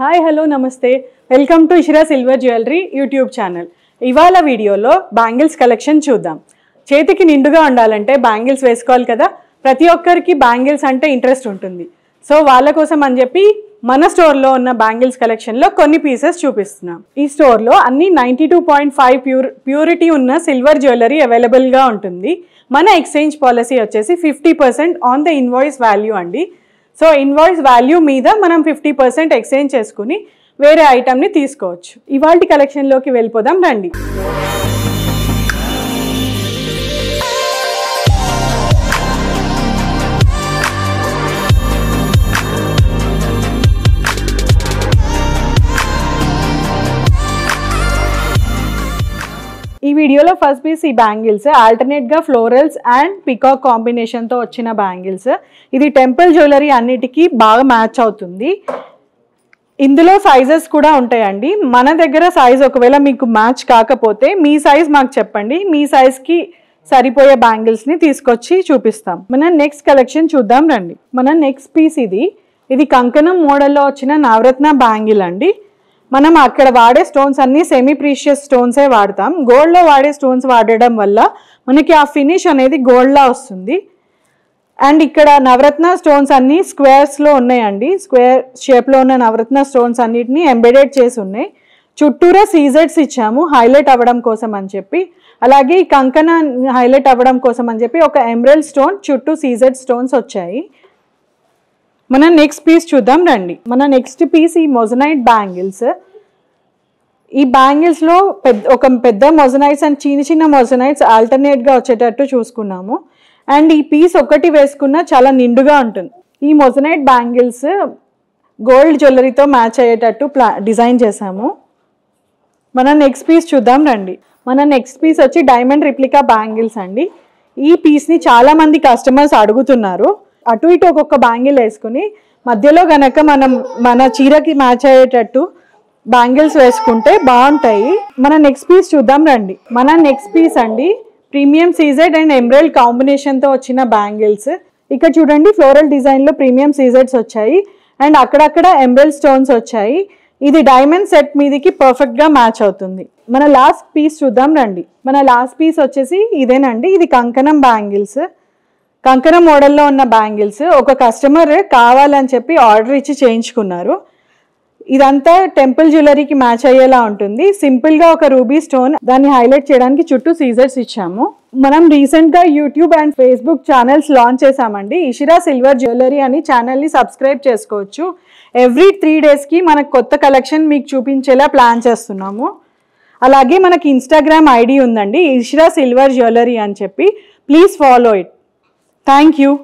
Hi hello నమస్తే welcome to Ishira silver jewellery YouTube channel. ఇవాళ వీడియోలో బ్యాంగిల్స్ కలెక్షన్ చూద్దాం. చేతికి నిండుగా ఉండాలంటే బ్యాంగిల్స్ వేసుకోవాలి కదా. ప్రతి ఒక్కరికి బ్యాంగిల్స్ అంటే ఇంట్రెస్ట్ ఉంటుంది. సో వాళ్ళ కోసం అని చెప్పి మన స్టోర్లో ఉన్న బ్యాంగిల్స్ కలెక్షన్లో కొన్ని పీసెస్ చూపిస్తున్నాం. ఈ స్టోర్లో అన్ని 92.5 ప్యూరిటీ ఉన్న సిల్వర్ జ్యువెలరీ అవైలబుల్గా ఉంటుంది. మన ఎక్స్చేంజ్ పాలసీ వచ్చేసి 50% ఆన్ ద ఇన్వాయిస్ వాల్యూ అండి. సో ఇన్వాయిస్ వాల్యూ మీద మనం 50% ఎక్స్చేంజ్ చేసుకుని వేరే ఐటమ్ని తీసుకోవచ్చు. ఇవాల్టి కలెక్షన్లోకి వెళ్ళిపోదాం రండి. ఈ వీడియోలో ఫస్ట్ పీస్ ఈ బ్యాంగిల్స్ ఆల్టర్నేట్గా ఫ్లోరల్స్ అండ్ పికాక్ కాంబినేషన్తో వచ్చిన బ్యాంగిల్స్. ఇది టెంపుల్ జ్యువెలరీ అన్నిటికీ బాగా మ్యాచ్ అవుతుంది. ఇందులో సైజెస్ కూడా ఉంటాయండి. మన దగ్గర సైజ్ ఒకవేళ మీకు మ్యాచ్ కాకపోతే మీ సైజ్ మాకు చెప్పండి, మీ సైజ్కి సరిపోయే బ్యాంగిల్స్ని తీసుకొచ్చి చూపిస్తాం. మన నెక్స్ట్ కలెక్షన్ చూద్దాం రండి. మన నెక్స్ట్ పీస్ ఇది కంకణం మోడల్లో వచ్చిన నవరత్న బ్యాంగిల్ అండి. మనం అక్కడ వాడే స్టోన్స్ అన్నీ సెమీ ప్రీషియస్ స్టోన్సే వాడతాం. గోల్డ్లో వాడే స్టోన్స్ వాడడం వల్ల మనకి ఆ ఫినిష్ అనేది గోల్డ్లా వస్తుంది. అండ్ ఇక్కడ నవరత్న స్టోన్స్ అన్నీ స్క్వేర్స్లో ఉన్నాయండి. స్క్వేర్ షేప్లో ఉన్న నవరత్న స్టోన్స్ అన్నిటిని ఎంబెడెడ్ చేసి ఉన్నాయి. చుట్టూరా సీజెడ్స్ ఇచ్చాము హైలైట్ అవ్వడం కోసం అని చెప్పి. అలాగే ఈ కంకణ హైలైట్ అవ్వడం కోసం అని చెప్పి ఒక ఎమరల్డ్ స్టోన్ చుట్టూ సీజెడ్ స్టోన్స్ వచ్చాయి. మన నెక్స్ట్ పీస్ చూద్దాం రండి. మన నెక్స్ట్ పీస్ ఈ మొజనైట్ బ్యాంగిల్స్. ఈ బ్యాంగిల్స్లో ఒక పెద్ద మొజనైట్స్ అండ్ చిన్న మొజనైట్స్ ఆల్టర్నేట్గా వచ్చేటట్టు చూసుకున్నాము. అండ్ ఈ పీస్ ఒకటి వేసుకున్నా చాలా నిండుగా ఉంటుంది. ఈ మొజనైట్ బ్యాంగిల్స్ గోల్డ్ జ్యువెలరీతో మ్యాచ్ అయ్యేటట్టు డిజైన్ చేసాము. మన నెక్స్ట్ పీస్ చూద్దాం రండి. మన నెక్స్ట్ పీస్ వచ్చి డైమండ్ రిప్లికా బ్యాంగిల్స్ అండి. ఈ పీస్ని చాలామంది కస్టమర్స్ అడుగుతున్నారు. అటు ఇటు ఒక్కొక్క బ్యాంగిల్ వేసుకుని మధ్యలో గనక మనం మన చీరకి మ్యాచ్ అయ్యేటట్టు బ్యాంగిల్స్ వేసుకుంటే బాగుంటాయి. మన నెక్స్ట్ పీస్ చూద్దాం రండి. మన నెక్స్ట్ పీస్ అండి ప్రీమియం సీజెడ్ అండ్ ఎమరల్డ్ కాంబినేషన్తో వచ్చిన బ్యాంగిల్స్. ఇక్కడ చూడండి ఫ్లోరల్ డిజైన్లో ప్రీమియం సీజెడ్స్ వచ్చాయి అండ్ అక్కడక్కడ ఎమరల్డ్ స్టోన్స్ వచ్చాయి. ఇది డైమండ్ సెట్ మీదకి పర్ఫెక్ట్గా మ్యాచ్ అవుతుంది. మన లాస్ట్ పీస్ చూద్దాం రండి. మన లాస్ట్ పీస్ వచ్చేసి ఇదేనండి. ఇది కంకణం బ్యాంగిల్స్. కంకణం మోడల్లో ఉన్న బ్యాంగిల్స్ ఒక కస్టమర్ కావాలని చెప్పి ఆర్డర్ ఇచ్చి చేయించుకున్నారు. ఇదంతా టెంపుల్ జ్యువెలరీకి మ్యాచ్ అయ్యేలా ఉంటుంది. సింపుల్గా ఒక రూబీ స్టోన్, దాన్ని హైలైట్ చేయడానికి చుట్టూ సీజర్స్ ఇచ్చాము. మనం రీసెంట్గా YouTube and Facebook channels launch చేసామండి. ఇషిరా సిల్వర్ జ్యువెలరీ అని ఛానల్ని సబ్స్క్రైబ్ చేసుకోవచ్చు. ఎవ్రీ 3 డేస్కి మనకు కొత్త కలెక్షన్ మీకు చూపించేలా ప్లాన్ చేస్తున్నాము. అలాగే మనకి ఇన్స్టాగ్రామ్ ఐడి ఉందండి, ఇషిరా సిల్వర్ జ్యువెలరీ అని చెప్పి. Please follow it. Thank you.